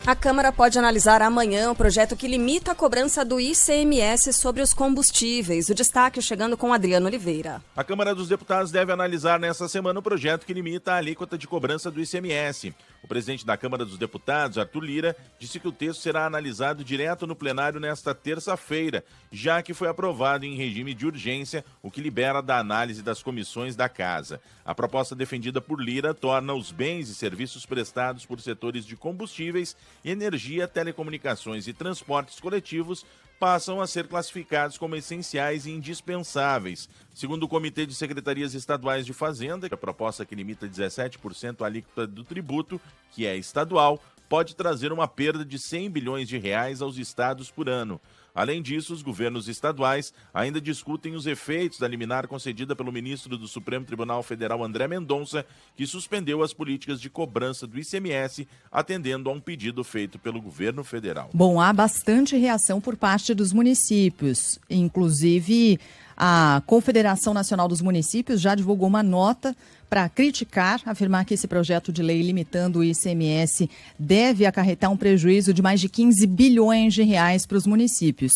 A Câmara pode analisar amanhã o projeto que limita a cobrança do ICMS sobre os combustíveis. O destaque chegando com Adriano Oliveira. A Câmara dos Deputados deve analisar nesta semana o projeto que limita a alíquota de cobrança do ICMS. O presidente da Câmara dos Deputados, Arthur Lira, disse que o texto será analisado direto no plenário nesta terça-feira, já que foi aprovado em regime de urgência, o que libera da análise das comissões da Casa. A proposta defendida por Lira torna os bens e serviços prestados por setores de combustíveis, energia, telecomunicações e transportes coletivos passam a ser classificados como essenciais e indispensáveis. Segundo o Comitê de Secretarias Estaduais de Fazenda, a proposta que limita 17% a alíquota do tributo, que é estadual, pode trazer uma perda de 100 bilhões de reais aos estados por ano. Além disso, os governos estaduais ainda discutem os efeitos da liminar concedida pelo ministro do Supremo Tribunal Federal, André Mendonça, que suspendeu as políticas de cobrança do ICMS, atendendo a um pedido feito pelo governo federal. Bom, há bastante reação por parte dos municípios, inclusive a Confederação Nacional dos Municípios já divulgou uma nota para criticar, afirmar que esse projeto de lei limitando o ICMS deve acarretar um prejuízo de mais de 15 bilhões de reais para os municípios.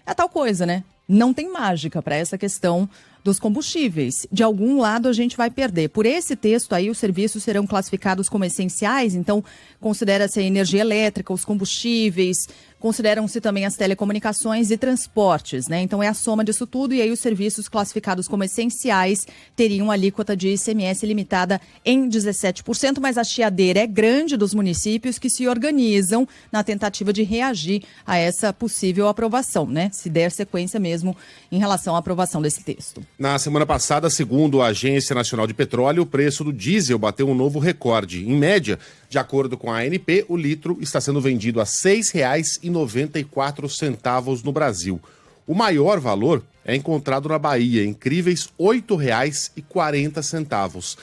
É tal coisa, né? Não tem mágica para essa questão dos combustíveis. De algum lado a gente vai perder. Por esse texto aí, os serviços serão classificados como essenciais, então considera-se a energia elétrica, os combustíveis, consideram-se também as telecomunicações e transportes, né? Então é a soma disso tudo e aí os serviços classificados como essenciais teriam alíquota de ICMS limitada em 17%, mas a chiadeira é grande dos municípios que se organizam na tentativa de reagir a essa possível aprovação, né? Se der sequência mesmo em relação à aprovação desse texto. Na semana passada, segundo a Agência Nacional de Petróleo, o preço do diesel bateu um novo recorde. Em média, de acordo com a ANP, o litro está sendo vendido a R$ 6,94 no Brasil. O maior valor é encontrado na Bahia, incríveis R$ 8,40.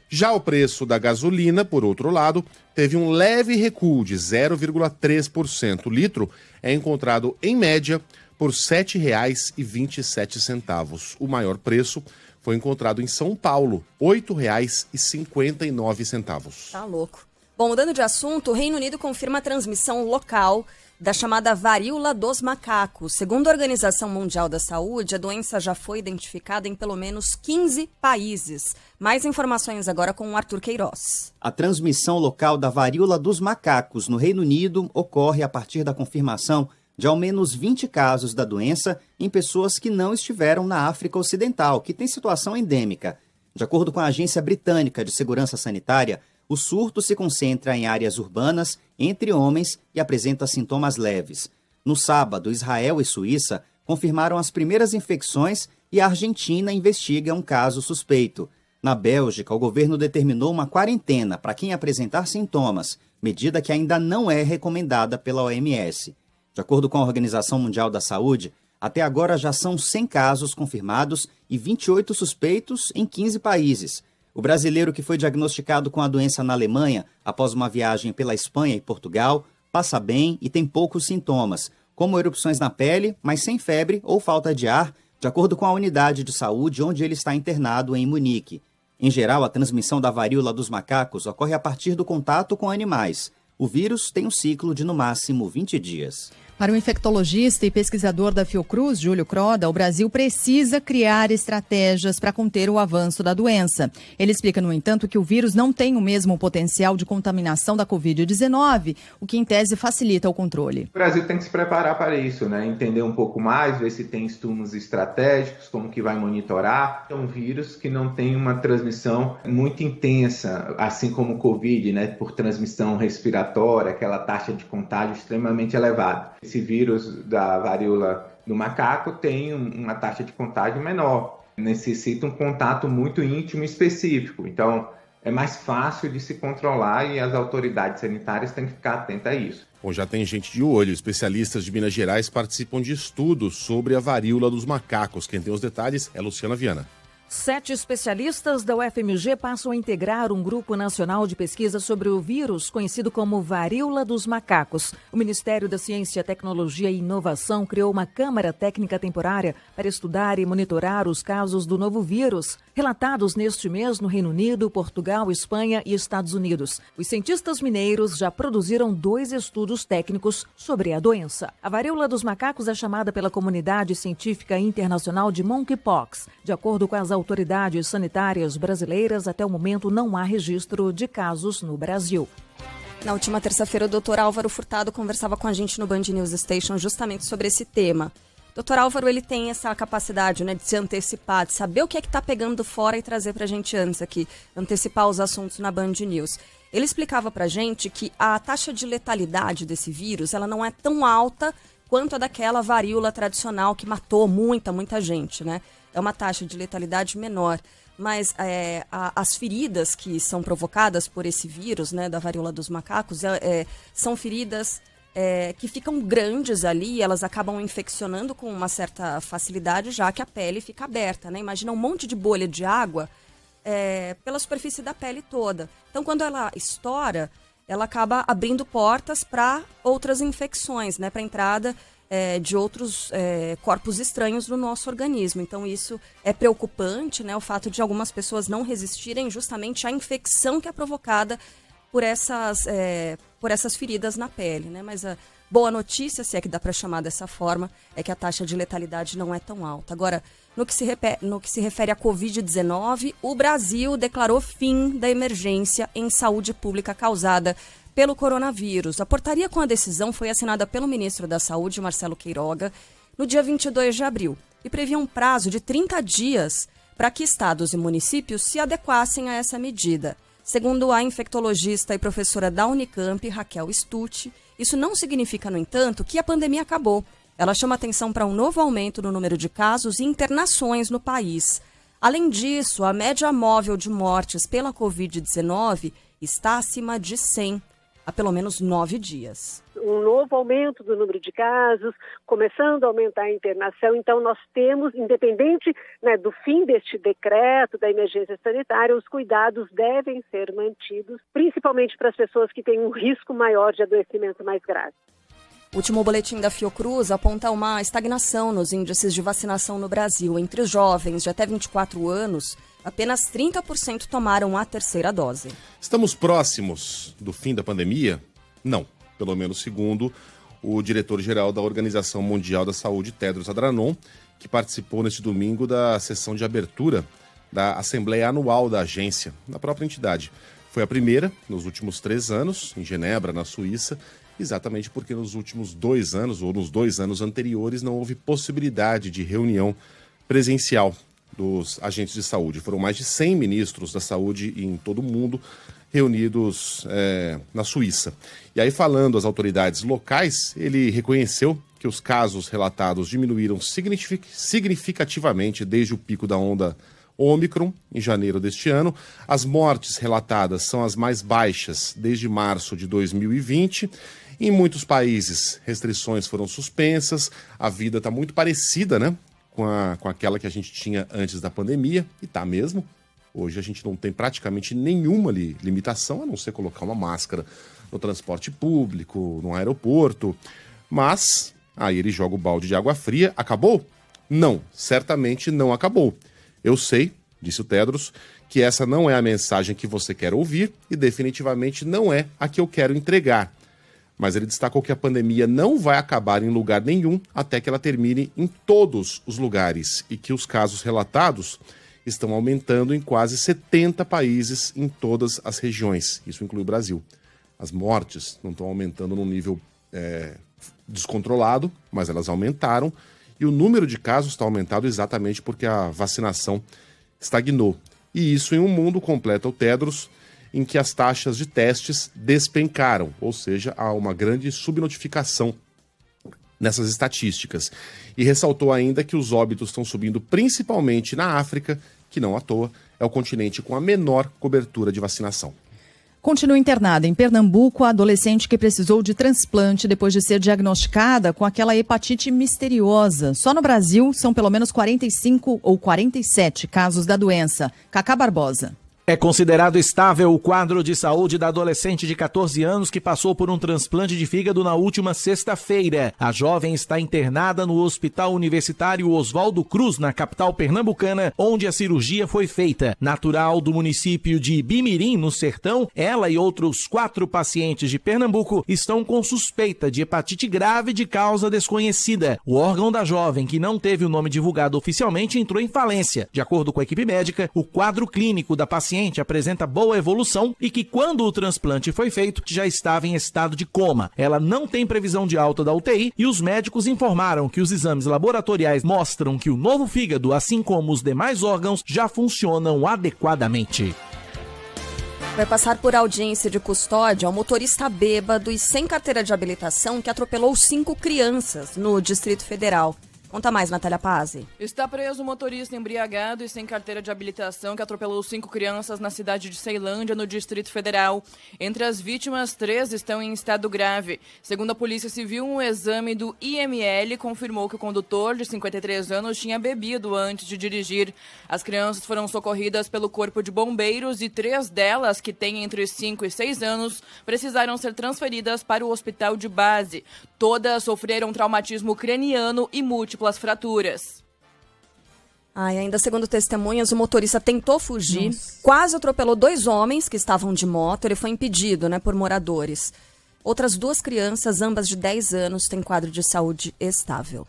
Já o preço da gasolina, por outro lado, teve um leve recuo de 0,3%. O litro é encontrado, em média, por R$ 7,27. O maior preço foi encontrado em São Paulo, R$ 8,59. Tá louco. Bom, mudando de assunto, o Reino Unido confirma a transmissão local da chamada varíola dos macacos. Segundo a Organização Mundial da Saúde, a doença já foi identificada em pelo menos 15 países. Mais informações agora com o Arthur Queiroz. A transmissão local da varíola dos macacos no Reino Unido ocorre a partir da confirmação de ao menos 20 casos da doença em pessoas que não estiveram na África Ocidental, que tem situação endêmica. De acordo com a Agência Britânica de Segurança Sanitária, o surto se concentra em áreas urbanas, entre homens, e apresenta sintomas leves. No sábado, Israel e Suíça confirmaram as primeiras infecções e a Argentina investiga um caso suspeito. Na Bélgica, o governo determinou uma quarentena para quem apresentar sintomas, medida que ainda não é recomendada pela OMS. De acordo com a Organização Mundial da Saúde, até agora já são 100 casos confirmados e 28 suspeitos em 15 países. O brasileiro que foi diagnosticado com a doença na Alemanha após uma viagem pela Espanha e Portugal passa bem e tem poucos sintomas, como erupções na pele, mas sem febre ou falta de ar, de acordo com a unidade de saúde onde ele está internado em Munique. Em geral, a transmissão da varíola dos macacos ocorre a partir do contato com animais. O vírus tem um ciclo de no máximo 20 dias. Para o infectologista e pesquisador da Fiocruz, Júlio Croda, o Brasil precisa criar estratégias para conter o avanço da doença. Ele explica, no entanto, que o vírus não tem o mesmo potencial de contaminação da Covid-19, o que, em tese, facilita o controle. O Brasil tem que se preparar para isso, né? Entender um pouco mais, ver se tem estudos estratégicos, como que vai monitorar. É um vírus que não tem uma transmissão muito intensa, assim como o Covid, né? Por transmissão respiratória, aquela taxa de contágio extremamente elevada. Esse vírus da varíola do macaco tem uma taxa de contágio menor, necessita um contato muito íntimo e específico. Então, é mais fácil de se controlar e as autoridades sanitárias têm que ficar atentas a isso. Bom, já tem gente de olho. Especialistas de Minas Gerais participam de estudos sobre a varíola dos macacos. Quem tem os detalhes é Luciana Viana. 7 especialistas da UFMG passam a integrar um grupo nacional de pesquisa sobre o vírus conhecido como varíola dos macacos. O Ministério da Ciência, Tecnologia e Inovação criou uma Câmara Técnica Temporária para estudar e monitorar os casos do novo vírus, relatados neste mês no Reino Unido, Portugal, Espanha e Estados Unidos. Os cientistas mineiros já produziram 2 estudos técnicos sobre a doença. A varíola dos macacos é chamada pela comunidade científica internacional de monkeypox. De acordo com as autoridades sanitárias brasileiras, até o momento não há registro de casos no Brasil. Na última terça-feira, o Dr. Álvaro Furtado conversava com a gente no Band News Station justamente sobre esse tema. Dr. Álvaro, ele tem essa capacidade, né, de se antecipar, de saber o que é que está pegando fora e trazer para a gente antes aqui, antecipar os assuntos na Band News. Ele explicava para a gente que a taxa de letalidade desse vírus, ela não é tão alta quanto a daquela varíola tradicional que matou muita gente, né? É uma taxa de letalidade menor, mas as feridas que são provocadas por esse vírus, né, da varíola dos macacos, são feridas que ficam grandes ali, elas acabam infeccionando com uma certa facilidade, já que a pele fica aberta, né? Imagina um monte de bolha de água pela superfície da pele toda. Então, quando ela estoura, ela acaba abrindo portas para outras infecções, né, para a entrada de outros corpos estranhos no nosso organismo. Então, isso é preocupante, né, o fato de algumas pessoas não resistirem justamente à infecção que é provocada por essas feridas na pele, né? Mas a boa notícia, se é que dá para chamar dessa forma, é que a taxa de letalidade não é tão alta. Agora, no que se refere à Covid-19, o Brasil declarou fim da emergência em saúde pública causada pelo coronavírus. A portaria com a decisão foi assinada pelo ministro da Saúde, Marcelo Queiroga, no dia 22 de abril e previa um prazo de 30 dias para que estados e municípios se adequassem a essa medida. Segundo a infectologista e professora da Unicamp, Raquel Stucci, isso não significa, no entanto, que a pandemia acabou. Ela chama atenção para um novo aumento no número de casos e internações no país. Além disso, a média móvel de mortes pela Covid-19 está acima de 100 há pelo menos 9 dias. Um novo aumento do número de casos, começando a aumentar a internação. Então, nós temos, independente, né, do fim deste decreto da emergência sanitária, os cuidados devem ser mantidos, principalmente para as pessoas que têm um risco maior de adoecimento mais grave. O último boletim da Fiocruz aponta uma estagnação nos índices de vacinação no Brasil. Entre os jovens de até 24 anos, apenas 30% tomaram a terceira dose. Estamos próximos do fim da pandemia? Não, pelo menos segundo o diretor-geral da Organização Mundial da Saúde, Tedros Adhanom, que participou neste domingo da sessão de abertura da Assembleia Anual da agência, na própria entidade. Foi a primeira nos últimos 3 anos, em Genebra, na Suíça, exatamente porque nos últimos 2 anos, ou nos 2 anos anteriores, não houve possibilidade de reunião presencial dos agentes de saúde. Foram mais de 100 ministros da saúde em todo o mundo reunidos na Suíça. E aí, falando às autoridades locais, ele reconheceu que os casos relatados diminuíram significativamente desde o pico da onda Ômicron, em janeiro deste ano. As mortes relatadas são as mais baixas desde março de 2020. Em muitos países, restrições foram suspensas. A vida está muito parecida, né, com aquela que a gente tinha antes da pandemia, e está mesmo. Hoje a gente não tem praticamente nenhuma limitação, a não ser colocar uma máscara no transporte público, no aeroporto. Mas aí ele joga o balde de água fria. Acabou? Não, certamente não acabou. Eu sei, disse o Tedros, que essa não é a mensagem que você quer ouvir e definitivamente não é a que eu quero entregar. Mas ele destacou que a pandemia não vai acabar em lugar nenhum até que ela termine em todos os lugares e que os casos relatados estão aumentando em quase 70 países em todas as regiões. Isso inclui o Brasil. As mortes não estão aumentando num nível descontrolado, mas elas aumentaram. E o número de casos está aumentado exatamente porque a vacinação estagnou. E isso em um mundo, completa o Tedros, em que as taxas de testes despencaram, ou seja, há uma grande subnotificação nessas estatísticas. E ressaltou ainda que os óbitos estão subindo principalmente na África, que não à toa é o continente com a menor cobertura de vacinação. Continua internada em Pernambuco a adolescente que precisou de transplante depois de ser diagnosticada com aquela hepatite misteriosa. Só no Brasil são pelo menos 45 ou 47 casos da doença. Cacá Barbosa. É considerado estável o quadro de saúde da adolescente de 14 anos que passou por um transplante de fígado na última sexta-feira. A jovem está internada no Hospital Universitário Oswaldo Cruz, na capital pernambucana, onde a cirurgia foi feita. Natural do município de Ibimirim, no Sertão, ela e outros 4 pacientes de Pernambuco estão com suspeita de hepatite grave de causa desconhecida. O órgão da jovem, que não teve o nome divulgado oficialmente, entrou em falência. De acordo com a equipe médica, o quadro clínico da paciente apresenta boa evolução e que quando o transplante foi feito já estava em estado de coma. Ela não tem previsão de alta da UTI e os médicos informaram que os exames laboratoriais mostram que o novo fígado, assim como os demais órgãos, já funcionam adequadamente. Vai passar por audiência de custódia o motorista bêbado e sem carteira de habilitação que atropelou 5 crianças no Distrito Federal. Conta mais, Natália Pazzi. Está preso o motorista embriagado e sem carteira de habilitação que atropelou 5 crianças na cidade de Ceilândia, no Distrito Federal. Entre as vítimas, 3 estão em estado grave. Segundo a Polícia Civil, um exame do IML confirmou que o condutor, de 53 anos, tinha bebido antes de dirigir. As crianças foram socorridas pelo Corpo de Bombeiros e 3 delas, que têm entre 5 e 6 anos, precisaram ser transferidas para o hospital de base. Todas sofreram traumatismo craniano e múltiplas fraturas. Ainda segundo testemunhas, o motorista tentou fugir, quase atropelou 2 homens que estavam de moto, ele foi impedido, por moradores. Outras 2 crianças, ambas de 10 anos, têm quadro de saúde estável.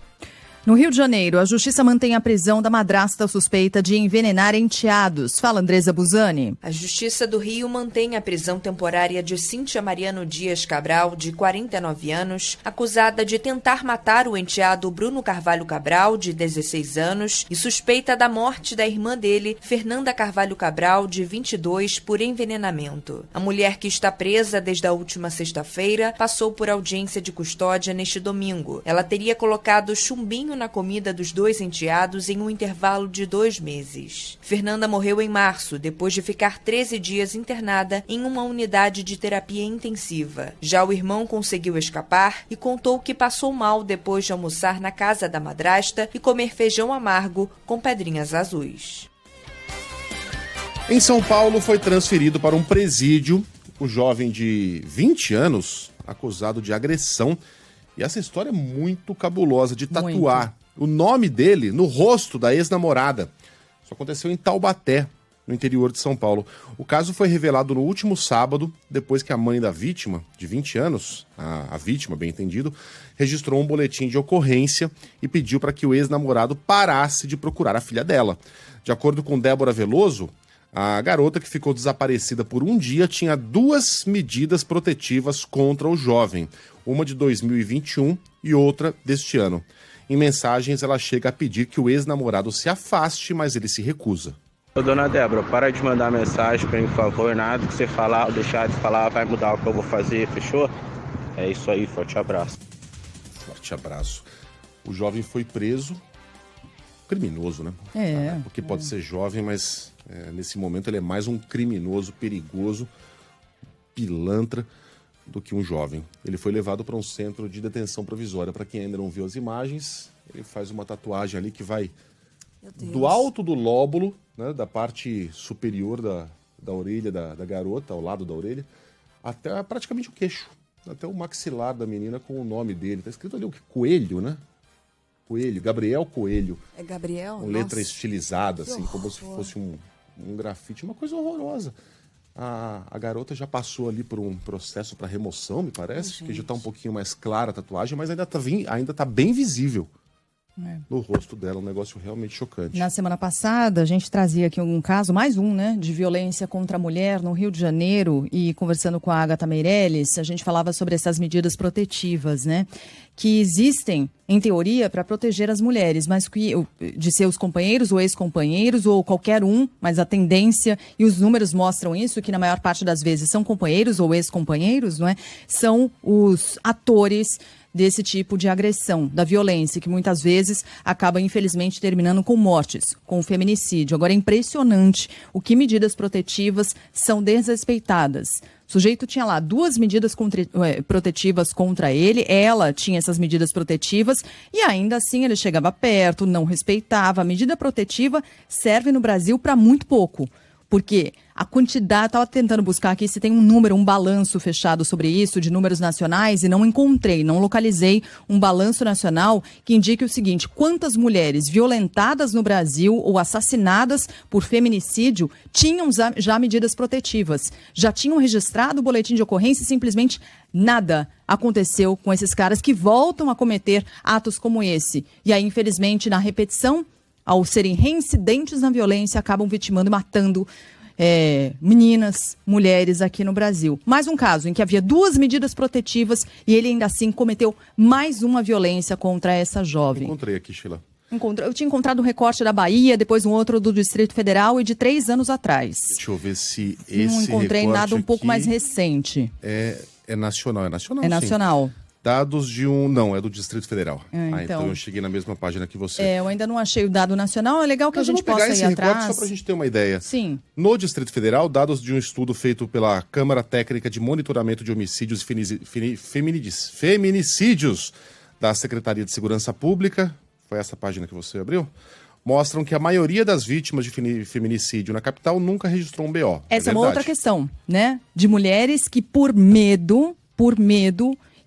No Rio de Janeiro, a Justiça mantém a prisão da madrasta suspeita de envenenar enteados. Fala, Andresa Buzani. A Justiça do Rio mantém a prisão temporária de Cíntia Mariano Dias Cabral, de 49 anos, acusada de tentar matar o enteado Bruno Carvalho Cabral, de 16 anos, e suspeita da morte da irmã dele, Fernanda Carvalho Cabral, de 22, por envenenamento. A mulher, que está presa desde a última sexta-feira, passou por audiência de custódia neste domingo. Ela teria colocado chumbinho na comida dos 2 enteados em um intervalo de 2 meses. Fernanda morreu em março, depois de ficar 13 dias internada em uma unidade de terapia intensiva. Já o irmão conseguiu escapar e contou que passou mal depois de almoçar na casa da madrasta e comer feijão amargo com pedrinhas azuis. Em São Paulo, foi transferido para um presídio o jovem de 20 anos, acusado de agressão. E essa história é muito cabulosa, de tatuar o nome dele no rosto da ex-namorada. Isso aconteceu em Taubaté, no interior de São Paulo. O caso foi revelado no último sábado, depois que a mãe da vítima, de 20 anos, a vítima, bem entendido, registrou um boletim de ocorrência e pediu para que o ex-namorado parasse de procurar a filha dela. De acordo com Débora Veloso, a garota, que ficou desaparecida por um dia, tinha 2 medidas protetivas contra o jovem, uma de 2021 e outra deste ano. Em mensagens, ela chega a pedir que o ex-namorado se afaste, mas ele se recusa. Ô, dona Débora, para de mandar mensagem para mim, por favor. Nada que você falar ou deixar de falar vai mudar o que eu vou fazer, fechou? É isso aí, forte abraço. Forte abraço. O jovem foi preso, criminoso, né? Porque pode ser jovem, mas nesse momento ele é mais um criminoso, perigoso, pilantra, do que um jovem. Ele foi levado para um centro de detenção provisória. Para quem ainda não viu as imagens, ele faz uma tatuagem ali que vai do alto do lóbulo, né, da parte superior da orelha da garota, ao lado da orelha, até praticamente o queixo, até o maxilar da menina com o nome dele. Tá escrito ali o que? Coelho, né? Coelho, Gabriel Coelho. É Gabriel? Com letra estilizada, assim, como se fosse um grafite, uma coisa horrorosa. A garota já passou ali por um processo para remoção, me parece, que já está um pouquinho mais clara a tatuagem, mas ainda tá bem visível no rosto dela, um negócio realmente chocante. Na semana passada, a gente trazia aqui um caso, mais um, de violência contra a mulher no Rio de Janeiro, e conversando com a Agatha Meirelles, a gente falava sobre essas medidas protetivas, que existem, em teoria, para proteger as mulheres, mas de seus companheiros ou ex-companheiros ou qualquer um, mas a tendência, e os números mostram isso, que na maior parte das vezes são companheiros ou ex-companheiros, são os atores desse tipo de agressão, da violência, que muitas vezes acaba, infelizmente, terminando com mortes, com feminicídio. Agora, é impressionante o que medidas protetivas são desrespeitadas O sujeito tinha lá 2 medidas protetivas contra ele, ela tinha essas medidas protetivas e ainda assim ele chegava perto, não respeitava. A medida protetiva serve no Brasil para muito pouco. Porque a quantidade, estava tentando buscar aqui se tem um número, um balanço fechado sobre isso, de números nacionais, e não encontrei, não localizei um balanço nacional que indique o seguinte: quantas mulheres violentadas no Brasil ou assassinadas por feminicídio tinham já medidas protetivas, já tinham registrado o boletim de ocorrência e simplesmente nada aconteceu com esses caras que voltam a cometer atos como esse. E aí, infelizmente, na repetição, ao serem reincidentes na violência, acabam vitimando e matando meninas, mulheres aqui no Brasil. Mais um caso em que havia 2 medidas protetivas e ele ainda assim cometeu mais uma violência contra essa jovem. Encontrei aqui, Sheila. Eu tinha encontrado um recorte da Bahia, depois um outro do Distrito Federal e de 3 anos atrás. Deixa eu ver se esse não encontrei recorte nada um pouco aqui mais recente. É nacional, é nacional, É nacional. Sim. Dados de não, é do Distrito Federal. Então Então eu cheguei na mesma página que você. Eu ainda não achei o dado nacional, é legal que Mas a gente possa ir esse atrás. recorte só para a gente ter uma ideia. Sim. No Distrito Federal, dados de um estudo feito pela Câmara Técnica de Monitoramento de Homicídios e Feminicídios da Secretaria de Segurança Pública, foi essa página que você abriu, mostram que a maioria das vítimas de feminicídio na capital nunca registrou um BO. Essa é uma outra questão, né? De mulheres que por medo,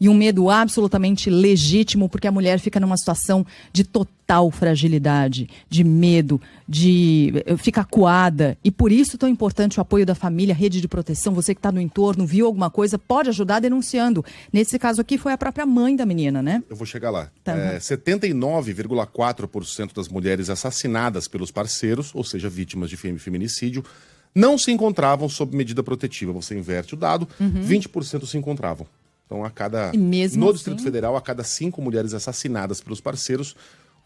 e um medo absolutamente legítimo, porque a mulher fica numa situação de total fragilidade, de medo, fica acuada. E por isso tão importante o apoio da família, rede de proteção. Você que está no entorno, viu alguma coisa, pode ajudar denunciando. Nesse caso aqui foi a própria mãe da menina, né? Eu vou chegar lá. Tá. 79,4% das mulheres assassinadas pelos parceiros, ou seja, vítimas de feminicídio, não se encontravam sob medida protetiva. Você inverte o dado, 20% se encontravam. Então, no Distrito Federal, a cada 5 mulheres assassinadas pelos parceiros,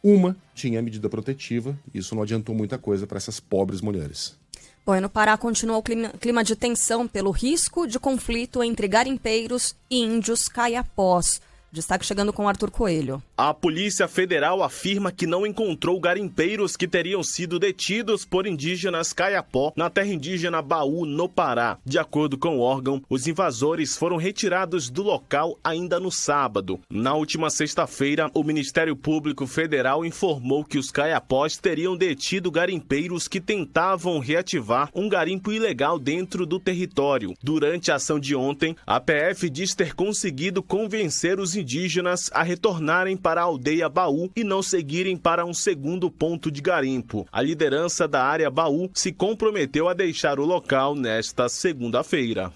uma tinha medida protetiva. Isso não adiantou muita coisa para essas pobres mulheres. Bom, e no Pará continua o clima de tensão pelo risco de conflito entre garimpeiros e índios caiapós. Destaque chegando com Arthur Coelho. A Polícia Federal afirma que não encontrou garimpeiros que teriam sido detidos por indígenas caiapó na terra indígena Baú, no Pará. De acordo com o órgão, os invasores foram retirados do local ainda no sábado. Na última sexta-feira, o Ministério Público Federal informou que os caiapós teriam detido garimpeiros que tentavam reativar um garimpo ilegal dentro do território. Durante a ação de ontem, a PF diz ter conseguido convencer os indígenas a retornarem para a aldeia Baú e não seguirem para um segundo ponto de garimpo. A liderança da área Baú se comprometeu a deixar o local nesta segunda-feira.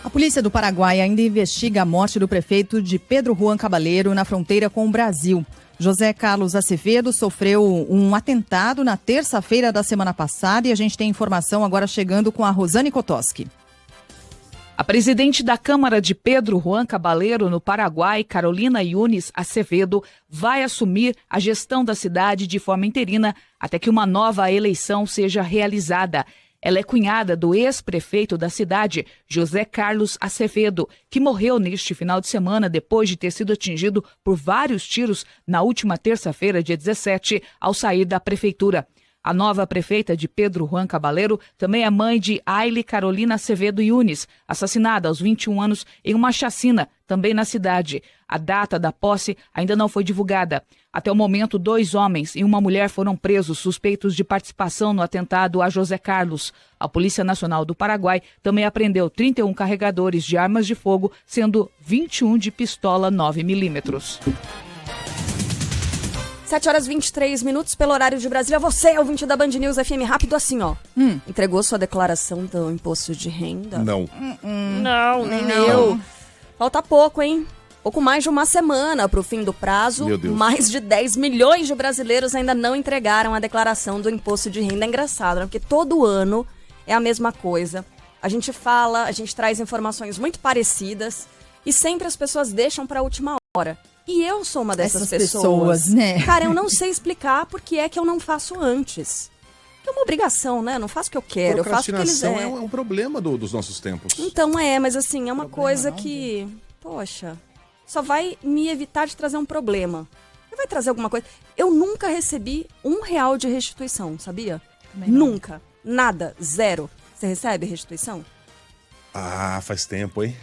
A polícia do Paraguai ainda investiga a morte do prefeito de Pedro Juan Cabaleiro na fronteira com o Brasil. José Carlos Acevedo sofreu um atentado na terça-feira da semana passada e a gente tem informação agora chegando com a Rosane Kotoski. A presidente da Câmara de Pedro Juan Cabaleiro, no Paraguai, Carolina Yunes Acevedo, vai assumir a gestão da cidade de forma interina até que uma nova eleição seja realizada. Ela é cunhada do ex-prefeito da cidade, José Carlos Acevedo, que morreu neste final de semana depois de ter sido atingido por vários tiros na última terça-feira, dia 17, ao sair da prefeitura. A nova prefeita de Pedro Juan Cabaleiro também é mãe de Aile Carolina Acevedo Yunes, assassinada aos 21 anos em uma chacina, também na cidade. A data da posse ainda não foi divulgada. Até o momento, 2 homens e uma mulher foram presos suspeitos de participação no atentado a José Carlos. A Polícia Nacional do Paraguai também apreendeu 31 carregadores de armas de fogo, sendo 21 de pistola 9mm. 7h23 pelo horário de Brasília. Você, ouvinte da Band News FM, rápido assim, ó. Entregou sua declaração do imposto de renda? Não. Não, nem eu. Falta pouco, hein? Pouco mais de uma semana para o fim do prazo. Meu Deus. Mais de 10 milhões de brasileiros ainda não entregaram a declaração do imposto de renda. É engraçado, né? Porque todo ano é a mesma coisa. A gente fala, a gente traz informações muito parecidas e sempre as pessoas deixam para a última hora. E eu sou uma dessas pessoas, né? Cara, eu não sei explicar por que é que eu não faço antes. É uma obrigação, né? Eu não faço o que eu quero, eu faço o que eles é um problema dos nossos tempos. Então mas assim, é uma coisa que, poxa, só vai me evitar de trazer um problema. Não vai trazer alguma coisa. Eu nunca recebi R$1 de restituição, sabia? Nunca. Nada. Zero. Você recebe restituição? Ah, faz tempo, hein?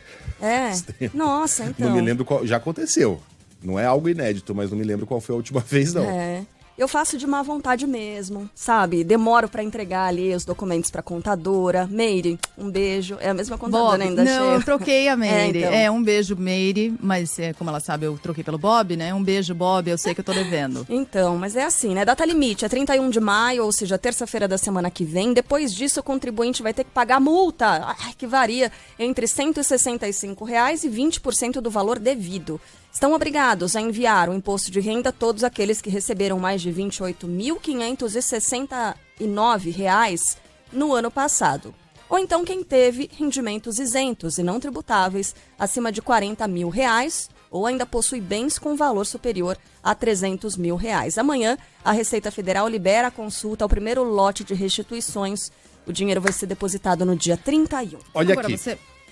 É? Faz tempo. Nossa, então. Não me lembro qual... Já aconteceu. Não é algo inédito, mas não me lembro qual foi a última vez, não. É. Eu faço de má vontade mesmo, sabe? Demoro pra entregar ali os documentos pra contadora. Meire, um beijo. É a mesma contadora Bob, ainda, não, cheia. eu troquei a Meire. então. Um beijo, Meire, mas como ela sabe, eu troquei pelo Bob, né? Um beijo, Bob, eu sei que eu tô devendo. Então, mas é assim, né? Data limite é 31 de maio, ou seja, terça-feira da semana que vem. Depois disso, o contribuinte vai ter que pagar multa, que varia entre R$ 165 e 20% do valor devido. Estão obrigados a enviar o imposto de renda todos aqueles que receberam mais de R$ 28.569 no ano passado. Ou então quem teve rendimentos isentos e não tributáveis acima de R$ 40 mil, ou ainda possui bens com valor superior a R$ 300 mil. Amanhã, a Receita Federal libera a consulta ao primeiro lote de restituições. O dinheiro vai ser depositado no dia 31. Olha Agora, aqui.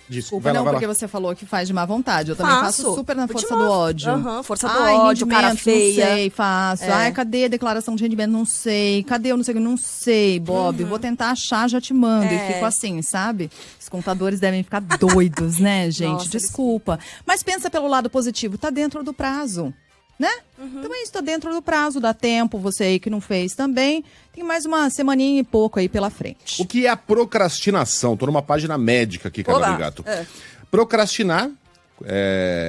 Desculpa, não, porque você falou que faz de má vontade. Eu também faço super na força do ódio. Força do ódio, cara feia. Não sei, faço. Cadê a declaração de rendimento? Não sei. Cadê eu não sei? Não sei, Bob. Vou tentar achar, já te mando. E fico assim, sabe? Os contadores devem ficar doidos, né, gente? Nossa, desculpa. Mas pensa pelo lado positivo. Tá dentro do prazo, né? Então é isso, tá dentro do prazo, dá tempo. Você aí que não fez também. Tem mais uma semaninha e pouco aí pela frente. O que é a procrastinação? Tô numa página médica aqui, Carla Bigato. Procrastinar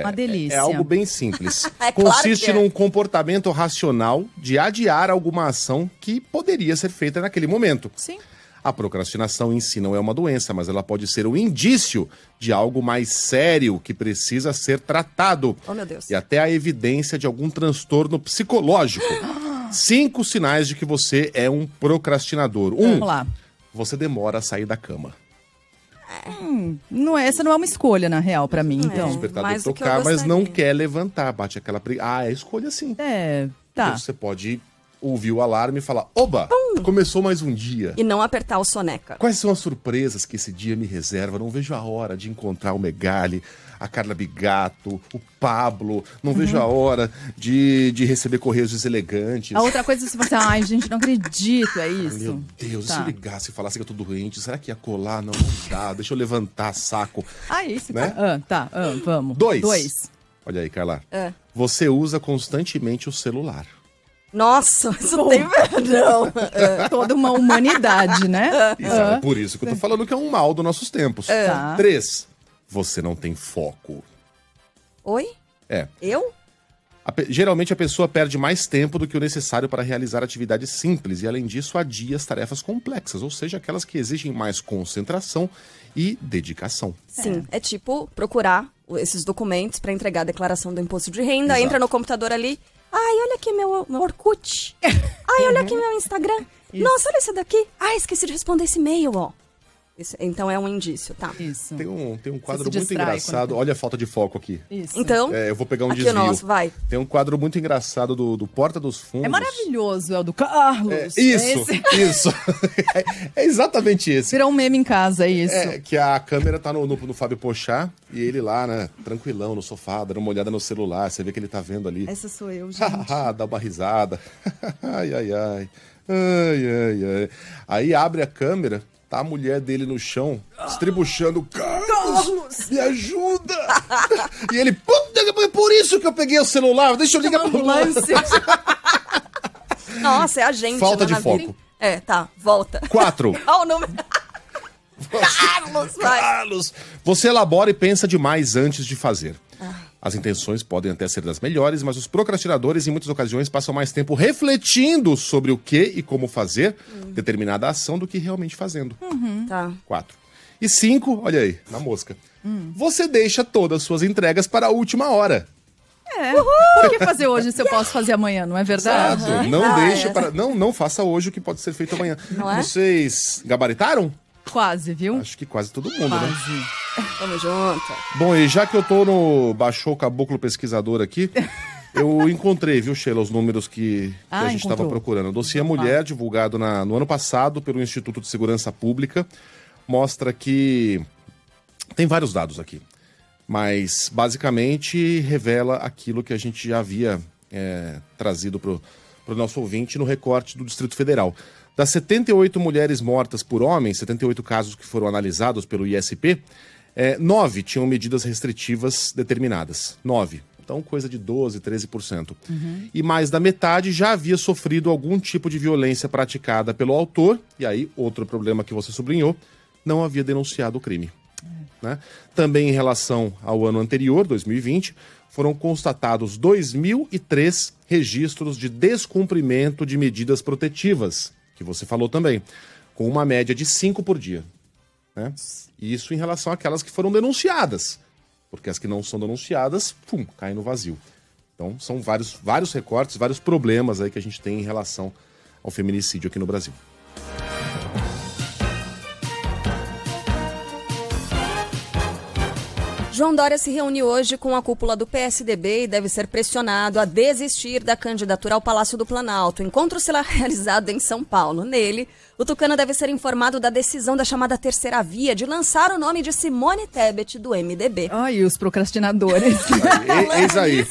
uma delícia. É algo bem simples. Claro Consiste num comportamento racional de adiar alguma ação que poderia ser feita naquele momento. Sim. A procrastinação em si não é uma doença, mas ela pode ser um indício de algo mais sério que precisa ser tratado. Oh, meu Deus. E até a evidência de algum transtorno psicológico. 5 sinais de que você é um procrastinador. Vamos lá. Você demora a sair da cama. Essa não é uma escolha, na real, pra mim. Então. O despertador mais do que eu tocar, mas não gostaria. quer levantar. Bate aquela... é escolha sim. Tá. Você pode ouvir o alarme e falar, oba, começou mais um dia. E não apertar o soneca. Quais são as surpresas que esse dia me reserva? Não vejo a hora de encontrar o Megali, a Carla Bigato, o Pablo. Não vejo a hora de receber correios deselegantes. A outra coisa é se você... Ai, gente, não acredito, é isso. Meu Deus, Tá. se eu ligasse e falasse que eu tô doente, será que ia colar? Não dá. Deixa eu levantar saco. Isso. Né? Vamos. 2. 2. Olha aí, Carla. Você usa constantemente o celular. Nossa, isso tem perdão. Toda uma humanidade, né? É por isso que eu tô falando que é um mal dos nossos tempos. Tá. 3. Você não tem foco. Oi? Eu? Geralmente a pessoa perde mais tempo do que o necessário para realizar atividades simples e, além disso, adia as tarefas complexas, ou seja, aquelas que exigem mais concentração e dedicação. Sim, é tipo procurar esses documentos para entregar a declaração do imposto de renda, Exato. entra no computador ali. Ai, olha aqui meu Orkut. Ai, olha aqui meu Instagram. Nossa, olha esse daqui. Ai, esqueci de responder esse e-mail, ó. Então é um indício, tá? Isso. Tem um quadro se muito distrai engraçado. Olha a falta de foco aqui. Isso. Então, Eu vou pegar um aqui desvio. o nosso, vai. Tem um quadro muito engraçado do Porta dos Fundos. É maravilhoso, é o do Carlos. Isso. É exatamente esse. Virou um meme em casa, é isso. Que a câmera tá no Fábio Pochá e ele lá, né, tranquilão no sofá, dando uma olhada no celular. Você vê que ele tá vendo ali. Essa sou eu, gente. Dá uma risada. Ai. Aí abre a câmera, tá a mulher dele no chão, estribuchando. Carlos, me ajuda! E ele, puta, é por isso que eu peguei o celular, deixa eu ligar pra ambulância. Nossa, é a gente. Falta lá de na foco. vida. Tá, volta. 4. Olha o número. Carlos, vai. Carlos, você elabora e pensa demais antes de fazer. As intenções podem até ser das melhores, mas os procrastinadores, em muitas ocasiões, passam mais tempo refletindo sobre o que e como fazer determinada ação do que realmente fazendo. Tá. 4. E 5, olha aí, na mosca. Você deixa todas as suas entregas para a última hora. Por que fazer hoje se eu posso fazer amanhã, não é verdade? Exato. Não deixa para. Não faça hoje o que pode ser feito amanhã. Não é? Vocês gabaritaram? Quase, viu? Acho que quase todo mundo, né? Tamo junto. Bom, e já que eu tô no Baixou o Caboclo Pesquisador aqui, eu encontrei, viu, Sheila, os números que a gente estava procurando. O dossiê Mulher, divulgado no ano passado pelo Instituto de Segurança Pública, mostra que tem vários dados aqui, mas basicamente revela aquilo que a gente já havia trazido para o nosso ouvinte no recorte do Distrito Federal. Das 78 mulheres mortas por homens, 78 casos que foram analisados pelo ISP, 9 tinham medidas restritivas determinadas. 9. Então, coisa de 12%, 13%. E mais da metade já havia sofrido algum tipo de violência praticada pelo autor. E aí, outro problema que você sublinhou, não havia denunciado o crime. Né? Também em relação ao ano anterior, 2020, foram constatados 2.003 registros de descumprimento de medidas protetivas, que você falou também, com uma média de 5 por dia. Né? Isso em relação àquelas que foram denunciadas, porque as que não são denunciadas, caem no vazio. Então, são vários recortes, vários problemas aí que a gente tem em relação ao feminicídio aqui no Brasil. João Dória se reúne hoje com a cúpula do PSDB e deve ser pressionado a desistir da candidatura ao Palácio do Planalto. O encontro será realizado em São Paulo. Nele, o tucano deve ser informado da decisão da chamada Terceira Via de lançar o nome de Simone Tebet do MDB. Ai, os procrastinadores. Eis aí.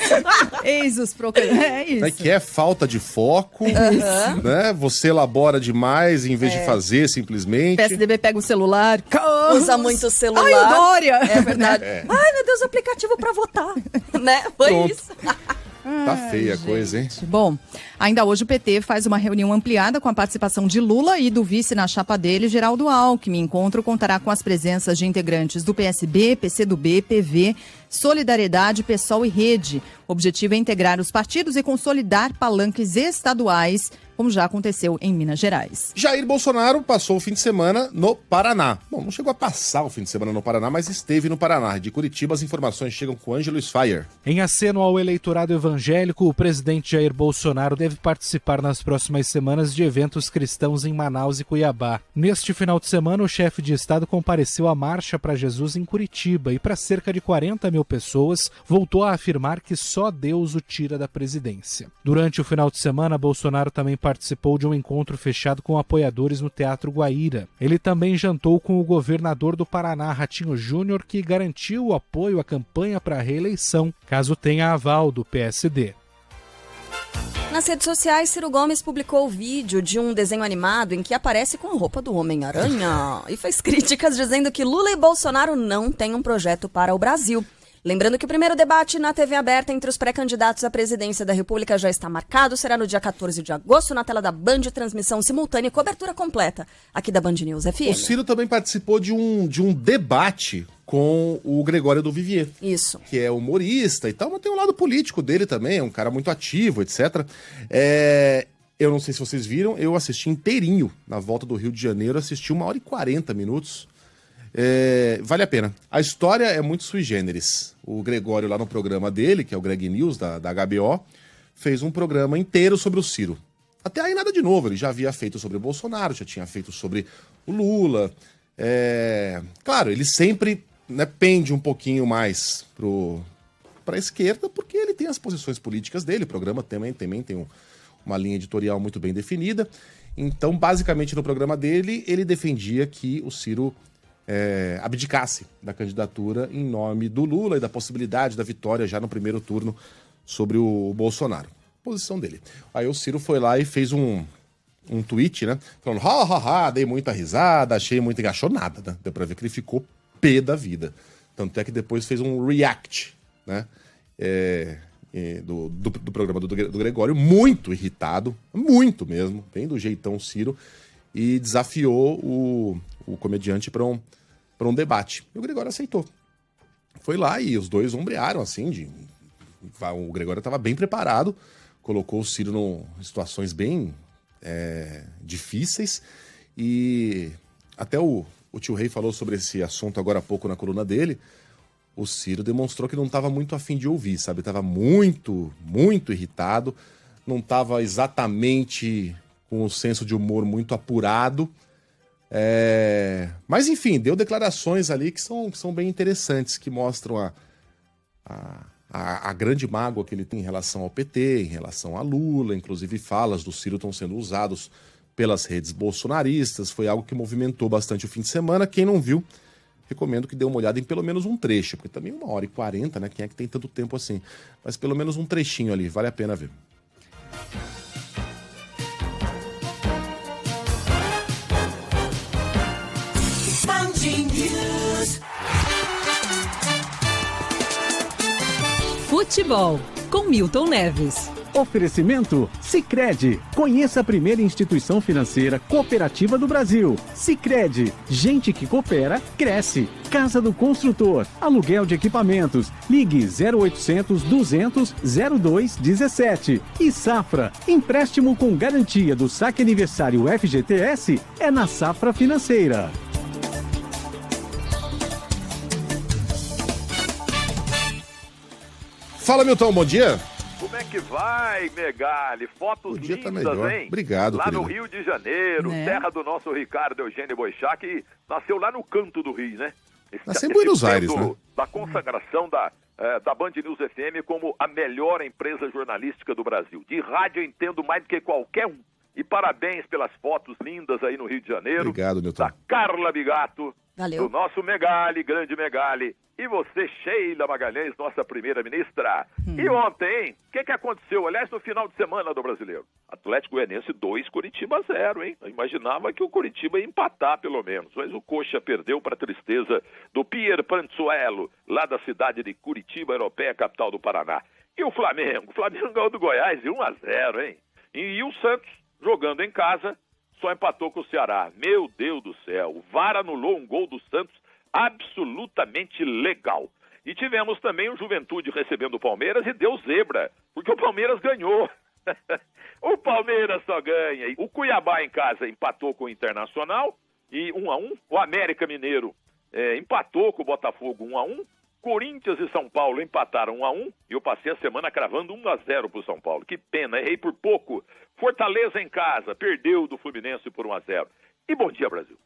Eis os procrastinadores. É isso. Que é falta de foco, né? Você elabora demais em vez de fazer simplesmente. PSDB pega o celular. Usa muito o celular. Ai, Dória! É verdade. Ai, meu Deus, aplicativo pra votar. Né? Foi Pronto. Isso. Tá feia a coisa, hein? Bom, ainda hoje o PT faz uma reunião ampliada com a participação de Lula e do vice na chapa dele, Geraldo Alckmin. O encontro contará com as presenças de integrantes do PSB, PCdoB, PV, Solidariedade, PSOL e Rede. O objetivo é integrar os partidos e consolidar palanques estaduais, como já aconteceu em Minas Gerais. Jair Bolsonaro passou o fim de semana no Paraná. Bom, não chegou a passar o fim de semana no Paraná, mas esteve no Paraná. De Curitiba, as informações chegam com Ângelo Sfire. Em aceno ao eleitorado evangélico, o presidente Jair Bolsonaro deve participar nas próximas semanas de eventos cristãos em Manaus e Cuiabá. Neste final de semana, o chefe de Estado compareceu à Marcha para Jesus em Curitiba e, para cerca de 40 mil pessoas, voltou a afirmar que só Deus o tira da presidência. Durante o final de semana, Bolsonaro também participou de um encontro fechado com apoiadores no Teatro Guaíra. Ele também jantou com o governador do Paraná, Ratinho Júnior, que garantiu o apoio à campanha para a reeleição, caso tenha aval do PSD. Nas redes sociais, Ciro Gomes publicou o vídeo de um desenho animado em que aparece com a roupa do Homem-Aranha e fez críticas dizendo que Lula e Bolsonaro não têm um projeto para o Brasil. Lembrando que o primeiro debate na TV aberta entre os pré-candidatos à presidência da República já está marcado, será no dia 14 de agosto, na tela da Band, transmissão simultânea e cobertura completa aqui da Band News FM. O Ciro também participou de um debate com o Gregório do Vivier. Isso. Que é humorista e tal, mas tem um lado político dele também, é um cara muito ativo, etc. Eu não sei se vocês viram, eu assisti inteirinho na volta do Rio de Janeiro, assisti 1h40. Vale a pena. A história é muito sui generis. O Gregório, lá no programa dele, que é o Greg News, da HBO, fez um programa inteiro sobre o Ciro. Até aí nada de novo, ele já havia feito sobre o Bolsonaro, já tinha feito sobre o Lula. Claro, ele sempre pende um pouquinho mais para a esquerda, porque ele tem as posições políticas dele, o programa também tem uma linha editorial muito bem definida. Então, basicamente, no programa dele, ele defendia que o Ciro abdicasse da candidatura em nome do Lula e da possibilidade da vitória já no primeiro turno sobre o Bolsonaro. Posição dele. Aí o Ciro foi lá e fez um tweet, né? Falando, dei muita risada, achei muito engraçado, nada, né? Deu pra ver que ele ficou pé da vida. Tanto é que depois fez um react, né? Do programa do Gregório, muito irritado, muito mesmo, bem do jeitão Ciro, e desafiou o comediante para um debate. E o Gregório aceitou. Foi lá e os dois ombrearam, assim, o Gregório estava bem preparado, colocou o Ciro em situações bem difíceis, e até o tio Rei falou sobre esse assunto agora há pouco na coluna dele. O Ciro demonstrou que não estava muito afim de ouvir, sabe? Estava muito, muito irritado, não estava exatamente com o senso de humor muito apurado. Mas, enfim, deu declarações ali que são bem interessantes, que mostram a grande mágoa que ele tem em relação ao PT, em relação a Lula. Inclusive, falas do Ciro estão sendo usados pelas redes bolsonaristas. Foi algo que movimentou bastante o fim de semana. Quem não viu, recomendo que dê uma olhada em pelo menos um trecho, porque também 1h40, né? Quem é que tem tanto tempo assim? Mas pelo menos um trechinho ali, vale a pena ver. futebol, com Milton Neves. Oferecimento Sicredi. Conheça a primeira instituição financeira cooperativa do Brasil. Sicredi. Gente que coopera, cresce. Casa do Construtor. Aluguel de equipamentos. Ligue 0800 200 0217. E Safra. Empréstimo com garantia do Saque Aniversário FGTS é na Safra Financeira. Fala, Milton, bom dia. Como é que vai, Megali? Fotos O dia tá lindas, melhor. hein? Obrigado, lá querido. no Rio de Janeiro, Né? terra do nosso Ricardo Eugênio Boixá, que nasceu lá no canto do Rio, né? Nasceu em Buenos Aires, né? Da consagração da Band News FM como a melhor empresa jornalística do Brasil. De rádio eu entendo mais do que qualquer um. E parabéns pelas fotos lindas aí no Rio de Janeiro. Obrigado, Milton. Da Carla Bigato, Valeu. do nosso Megali, grande Megali. E você, Sheila Magalhães, nossa primeira-ministra. E ontem, hein? O que aconteceu? Aliás, no final de semana do Brasileiro. Atlético Goianiense 2, Curitiba 0, hein? Eu imaginava que o Curitiba ia empatar, pelo menos. Mas o Coxa perdeu para a tristeza do Pier Pranzuelo, lá da cidade de Curitiba, europeia, capital do Paraná. E o Flamengo? O Flamengo ganhou do Goiás de 1-0, hein? E o Santos, jogando em casa, só empatou com o Ceará. Meu Deus do céu. O VAR anulou um gol do Santos absolutamente legal. E tivemos também o Juventude recebendo o Palmeiras e deu zebra, porque o Palmeiras ganhou. O Palmeiras só ganha. O Cuiabá em casa empatou com o Internacional e 1-1. O América Mineiro empatou com o Botafogo 1-1. Corinthians e São Paulo empataram 1-1 e eu passei a semana cravando 1-0 para o São Paulo. Que pena, errei por pouco. Fortaleza em casa, perdeu do Fluminense por 1-0. E bom dia, Brasil.